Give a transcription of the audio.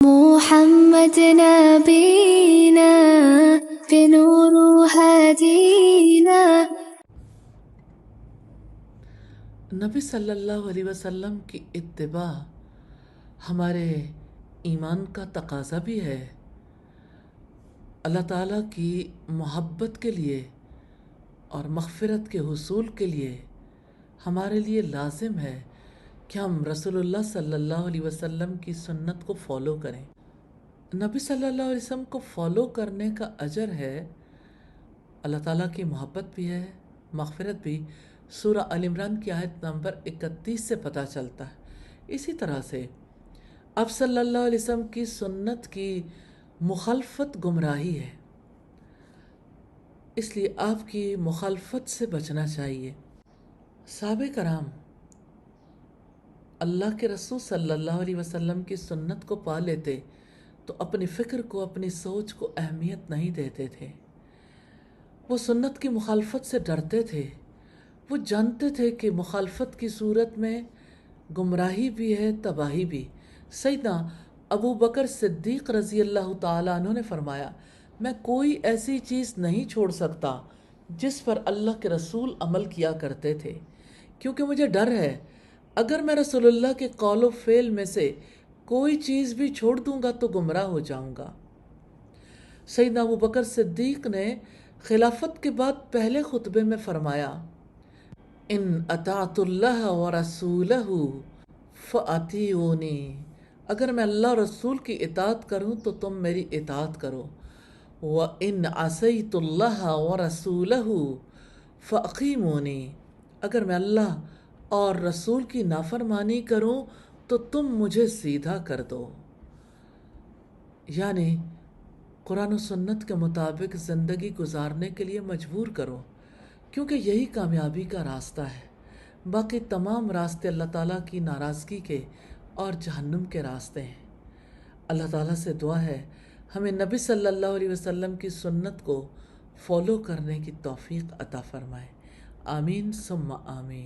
محمد نبینا بنور ہدینا۔ نبی صلی اللہ علیہ وسلم کی اتباع ہمارے ایمان کا تقاضا بھی ہے، اللہ تعالیٰ کی محبت کے لیے اور مغفرت کے حصول کے لیے ہمارے لیے لازم ہے کہ ہم رسول اللہ صلی اللہ علیہ وسلم کی سنت کو فالو کریں۔ نبی صلی اللہ علیہ وسلم کو فالو کرنے کا اجر ہے، اللہ تعالیٰ کی محبت بھی ہے، مغفرت بھی۔ سورہ آل عمران کی آیت نمبر 31 سے پتہ چلتا ہے۔ اسی طرح سے آپ صلی اللہ علیہ وسلم کی سنت کی مخالفت گمراہی ہے، اس لیے آپ کی مخالفت سے بچنا چاہیے۔ صحابہ کرام اللہ کے رسول صلی اللہ علیہ وسلم کی سنت کو پا لیتے تو اپنی فکر کو، اپنی سوچ کو اہمیت نہیں دیتے تھے۔ وہ سنت کی مخالفت سے ڈرتے تھے، وہ جانتے تھے کہ مخالفت کی صورت میں گمراہی بھی ہے، تباہی بھی۔ سیدنا ابو بکر صدیق رضی اللہ تعالیٰ عنہ نے فرمایا، میں کوئی ایسی چیز نہیں چھوڑ سکتا جس پر اللہ کے رسول عمل کیا کرتے تھے، کیونکہ مجھے ڈر ہے اگر میں رسول اللہ کے قول و فعل میں سے کوئی چیز بھی چھوڑ دوں گا تو گمراہ ہو جاؤں گا۔ سیدنا ابو بکر صدیق نے خلافت کے بعد پہلے خطبے میں فرمایا، ان اطاعت اللہ ورسولہ فاطیعونی، اگر میں اللہ رسول کی اطاعت کروں تو تم میری اطاعت کرو، وَإِنْ عَصَيْتُ اللَّهَ وَرَسُولَهُ فَأَقِیمُونِی، اگر میں اللہ اور رسول کی نافرمانی کروں تو تم مجھے سیدھا کر دو۔ یعنی قرآن و سنت کے مطابق زندگی گزارنے کے لیے مجبور کرو، کیونکہ یہی کامیابی کا راستہ ہے۔ باقی تمام راستے اللہ تعالیٰ کی ناراضگی کے اور جہنم کے راستے ہیں۔ اللہ تعالیٰ سے دعا ہے ہمیں نبی صلی اللہ علیہ وسلم کی سنت کو فالو کرنے کی توفیق عطا فرمائے۔ آمین ثم آمین۔